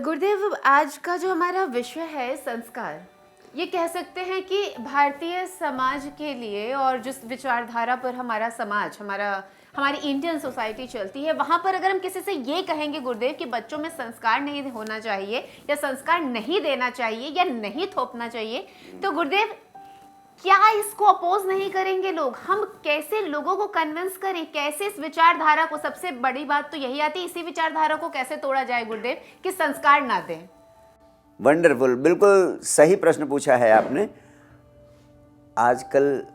गुरुदेव, आज का जो हमारा विषय है संस्कार, ये कह सकते हैं कि भारतीय समाज के लिए और जिस विचारधारा पर हमारा समाज, हमारी इंडियन सोसाइटी चलती है, वहाँ पर अगर हम किसी से ये कहेंगे गुरुदेव कि बच्चों में संस्कार नहीं होना चाहिए या संस्कार नहीं देना चाहिए या नहीं थोपना चाहिए, तो गुरुदेव क्या इसको अपोज नहीं करेंगे लोग? हम कैसे लोगों को कन्विंस करें, कैसे इस विचारधारा को, सबसे बड़ी बात तो यही आती है, इसी विचारधारा को कैसे तोड़ा जाए गुरुदेव कि संस्कार ना दें? वंडरफुल, बिल्कुल सही प्रश्न पूछा है आपने। आजकल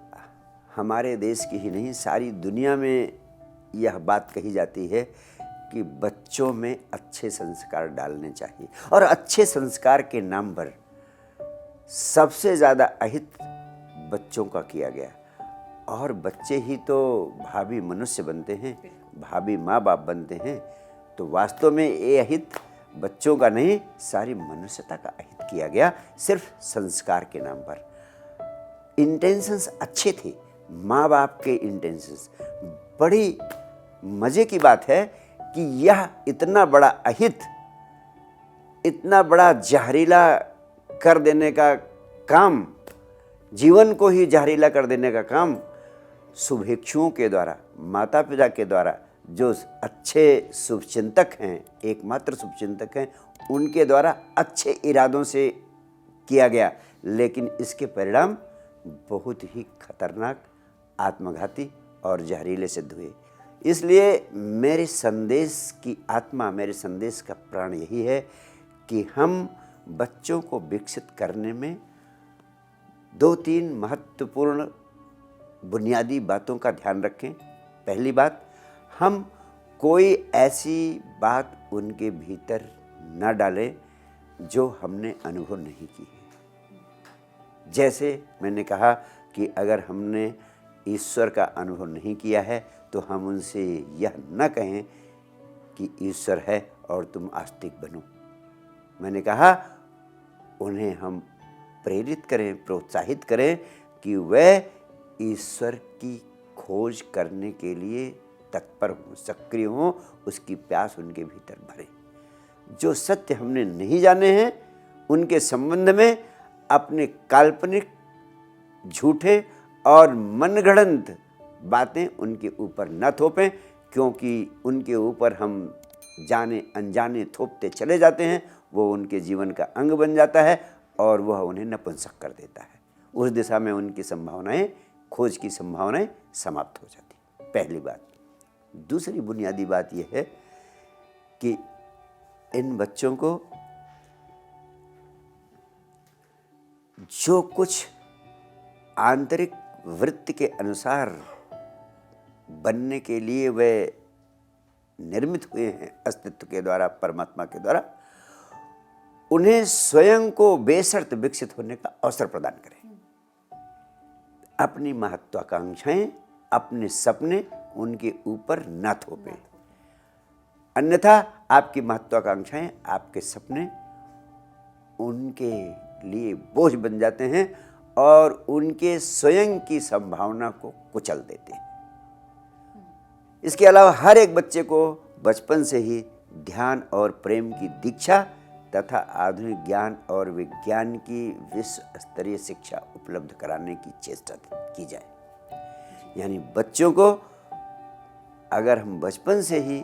हमारे देश की ही नहीं, सारी दुनिया में यह बात कही जाती है कि बच्चों में अच्छे संस्कार डालने चाहिए, और अच्छे संस्कार के नाम पर सबसे ज़्यादा अहित बच्चों का किया गया। और बच्चे ही तो भावी मनुष्य बनते हैं, भावी माँ बाप बनते हैं। तो वास्तव में ये अहित बच्चों का नहीं, सारी मनुष्यता का अहित किया गया, सिर्फ संस्कार के नाम पर। इंटेंशंस अच्छे थे, माँ बाप के इंटेंशंस। बड़ी मज़े की बात है कि यह इतना बड़ा अहित, इतना बड़ा जहरीला कर देने का काम, जीवन को ही जहरीला कर देने का काम शुभेच्छुओं के द्वारा, माता पिता के द्वारा, जो अच्छे शुभचिंतक हैं, एकमात्र शुभचिंतक हैं, उनके द्वारा अच्छे इरादों से किया गया। लेकिन इसके परिणाम बहुत ही खतरनाक, आत्मघाती और जहरीले सिद्ध हुए। इसलिए मेरे संदेश की आत्मा, मेरे संदेश का प्राण यही है कि हम बच्चों को विकसित करने में 2-3 महत्वपूर्ण बुनियादी बातों का ध्यान रखें। पहली बात, हम कोई ऐसी बात उनके भीतर न डालें जो हमने अनुभव नहीं की है। जैसे मैंने कहा कि अगर हमने ईश्वर का अनुभव नहीं किया है तो हम उनसे यह न कहें कि ईश्वर है और तुम आस्तिक बनो। मैंने कहा उन्हें हम प्रेरित करें, प्रोत्साहित करें कि वह ईश्वर की खोज करने के लिए तत्पर हों, सक्रिय हों, उसकी प्यास उनके भीतर भरे। जो सत्य हमने नहीं जाने हैं उनके संबंध में अपने काल्पनिक, झूठे और मनगढ़ंत बातें उनके ऊपर न थोपें, क्योंकि उनके ऊपर हम जाने अनजाने थोपते चले जाते हैं, वो उनके जीवन का अंग बन जाता है और वह उन्हें नपुंसक कर देता है। उस दिशा में उनकी संभावनाएं, खोज की संभावनाएं समाप्त हो जाती। पहली बात। दूसरी बुनियादी बात यह है कि इन बच्चों को जो कुछ आंतरिक वृत्ति के अनुसार बनने के लिए वे निर्मित हुए हैं अस्तित्व के द्वारा, परमात्मा के द्वारा, उन्हें स्वयं को बेशर्त विकसित होने का अवसर प्रदान करें। अपनी महत्वाकांक्षाएं, अपने सपने उनके ऊपर न थोपें, अन्यथा आपकी महत्वाकांक्षाएं, आपके सपने उनके लिए बोझ बन जाते हैं और उनके स्वयं की संभावना को कुचल देते हैं। इसके अलावा हर एक बच्चे को बचपन से ही ध्यान और प्रेम की दीक्षा तथा आधुनिक ज्ञान और विज्ञान की विश्व स्तरीय शिक्षा उपलब्ध कराने की चेष्टा की जाए। यानी बच्चों को अगर हम बचपन से ही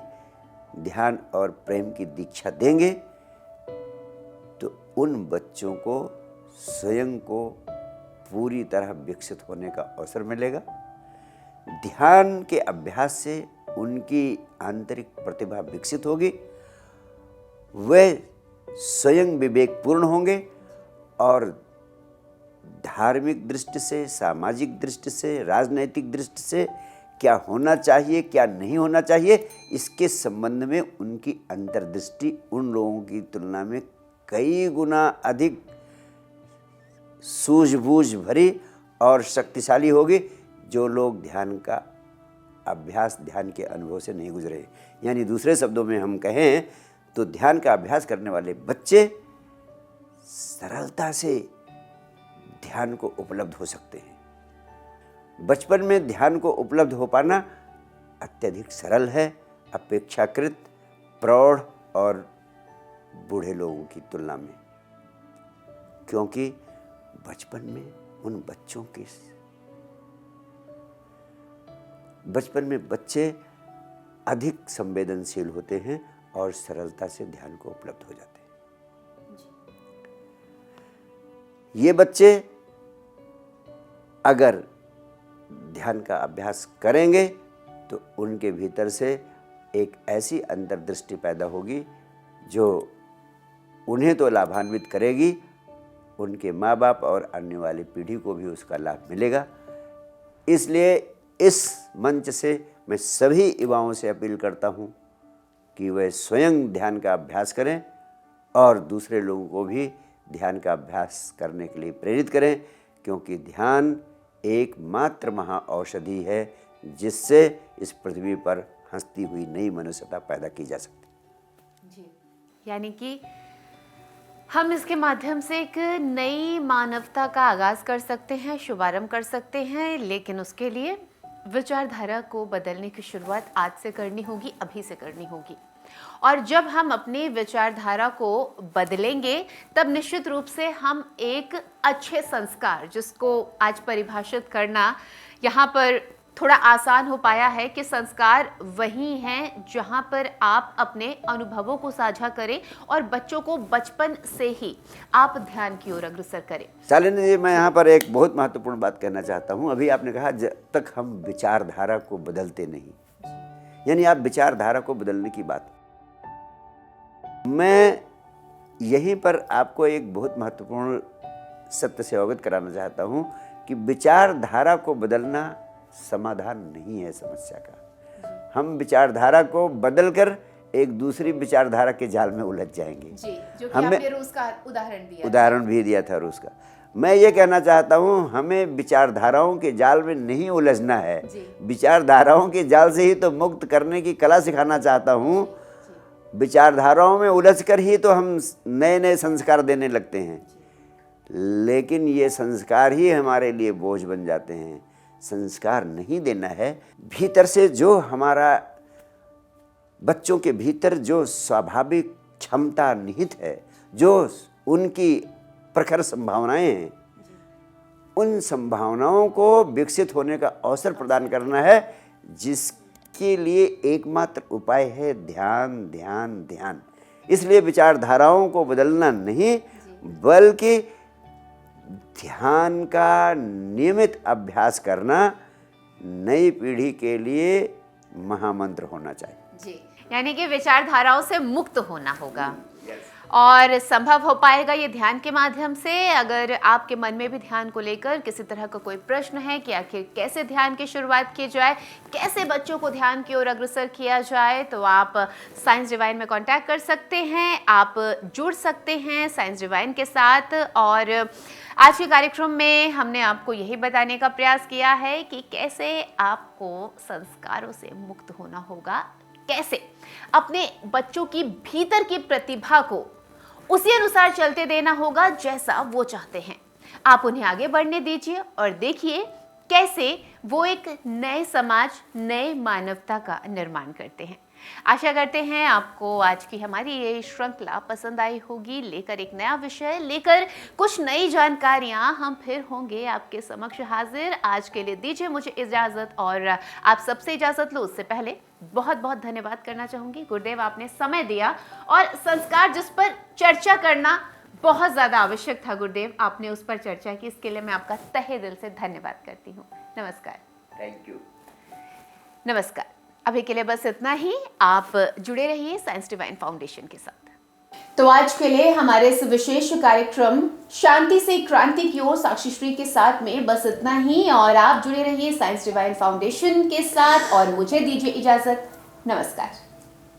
ध्यान और प्रेम की दीक्षा देंगे तो उन बच्चों को स्वयं को पूरी तरह विकसित होने का अवसर मिलेगा। ध्यान के अभ्यास से उनकी आंतरिक प्रतिभा विकसित होगी, वे स्वयं विवेकपूर्ण होंगे और धार्मिक दृष्टि से, सामाजिक दृष्टि से, राजनैतिक दृष्टि से क्या होना चाहिए, क्या नहीं होना चाहिए, इसके संबंध में उनकी अंतर्दृष्टि उन लोगों की तुलना में कई गुना अधिक सूझबूझ भरी और शक्तिशाली होगी, जो लोग ध्यान का अभ्यास, ध्यान के अनुभव से नहीं गुजरे। यानी दूसरे शब्दों में हम कहें तो ध्यान का अभ्यास करने वाले बच्चे सरलता से ध्यान को उपलब्ध हो सकते हैं। बचपन में ध्यान को उपलब्ध हो पाना अत्यधिक सरल है, अपेक्षाकृत प्रौढ़ और बूढ़े लोगों की तुलना में, क्योंकि बचपन में बच्चे अधिक संवेदनशील होते हैं और सरलता से ध्यान को उपलब्ध हो जाते हैं। ये बच्चे अगर ध्यान का अभ्यास करेंगे तो उनके भीतर से एक ऐसी अंतर्दृष्टि पैदा होगी जो उन्हें तो लाभान्वित करेगी, उनके माँ बाप और आने वाली पीढ़ी को भी उसका लाभ मिलेगा। इसलिए इस मंच से मैं सभी युवाओं से अपील करता हूँ कि वे स्वयं ध्यान का अभ्यास करें और दूसरे लोगों को भी ध्यान का अभ्यास करने के लिए प्रेरित करें, क्योंकि ध्यान एकमात्र महाऔषधि है जिससे इस पृथ्वी पर हंसती हुई नई मनुष्यता पैदा की जा सकती जी। यानी कि हम इसके माध्यम से एक नई मानवता का आगाज कर सकते हैं, शुभारंभ कर सकते हैं, लेकिन उसके लिए विचारधारा को बदलने की शुरुआत आज से करनी होगी, अभी से करनी होगी। और जब हम अपनी विचारधारा को बदलेंगे तब निश्चित रूप से हम एक अच्छे संस्कार, जिसको आज परिभाषित करना यहाँ पर थोड़ा आसान हो पाया है कि संस्कार वही हैं जहाँ पर आप अपने अनुभवों को साझा करें और बच्चों को बचपन से ही आप ध्यान की ओर अग्रसर करें। शालिनी जी, मैं यहाँ पर एक बहुत महत्वपूर्ण बात कहना चाहता हूँ। अभी आपने कहा जब तक हम विचारधारा को बदलते नहीं, यानी आप विचारधारा को बदलने की बात, मैं यहीं पर आपको एक बहुत महत्वपूर्ण सत्य से अवगत कराना चाहता हूँ कि विचारधारा को बदलना समाधान नहीं है समस्या का। हम विचारधारा को बदलकर एक दूसरी विचारधारा के जाल में उलझ जाएंगे। जी, जो कि आपने रूस का उदाहरण भी दिया था रूस का। मैं ये कहना चाहता हूँ, हमें विचारधाराओं के जाल में नहीं उलझना है, विचारधाराओं के जाल से ही तो मुक्त करने की कला सिखाना चाहता हूँ। विचारधाराओं में उलझकर ही तो हम नए नए संस्कार देने लगते हैं, लेकिन ये संस्कार ही हमारे लिए बोझ बन जाते हैं। संस्कार नहीं देना है, भीतर से जो हमारा बच्चों के भीतर जो स्वाभाविक क्षमता निहित है, जो उनकी प्रखर संभावनाएं हैं, उन संभावनाओं को विकसित होने का अवसर प्रदान करना है, जिसके लिए एकमात्र उपाय है ध्यान ध्यान ध्यान। इसलिए विचारधाराओं को बदलना नहीं, बल्कि ध्यान का नियमित अभ्यास करना नई पीढ़ी के लिए महामंत्र होना चाहिए। जी, यानी कि विचारधाराओं से मुक्त होना होगा और संभव हो पाएगा ये ध्यान के माध्यम से। अगर आपके मन में भी ध्यान को लेकर किसी तरह का कोई प्रश्न है कि आखिर कैसे ध्यान की शुरुआत की जाए, कैसे बच्चों को ध्यान की ओर अग्रसर किया जाए, तो आप साइंस डिवाइन में कांटेक्ट कर सकते हैं, आप जुड़ सकते हैं साइंस डिवाइन के साथ। और आज के कार्यक्रम में हमने आपको यही बताने का प्रयास किया है कि कैसे आपको संस्कारों से मुक्त होना होगा, कैसे अपने बच्चों की भीतर की प्रतिभा को उसी अनुसार चलते देना होगा जैसा वो चाहते हैं। आप उन्हें आगे बढ़ने दीजिए और देखिए कैसे वो एक नए समाज, नए मानवता का निर्माण करते हैं। आशा करते हैं आपको आज की हमारी ये श्रृंखला पसंद आई होगी। लेकर एक नया विषय, लेकर कुछ नई जानकारियां हम फिर होंगे आपके समक्ष हाजिर। आज के लिए दीजिए मुझे इजाज़त और आप सबसे इजाज़त लो उससे पहले बहुत बहुत धन्यवाद करना चाहूँगी। गुरुदेव, आपने समय दिया और संस्कार जिस पर चर्चा करना बहुत ज़्यादा आवश्यक था गुरुदेव, आपने उस पर चर्चा की, इसके लिए मैं आपका तहे दिल से धन्यवाद करती हूँ। नमस्कार। Thank you. नमस्कार। अभी के लिए बस इतना ही। आप जुड़े रहिए साइंस डिवाइन फाउंडेशन के साथ। तो आज के लिए हमारे इस विशेष कार्यक्रम शांति से क्रांति की ओर साक्षी श्री के साथ में बस इतना ही। और आप जुड़े रहिए साइंस डिवाइन फाउंडेशन के साथ और मुझे दीजिए इजाजत। नमस्कार।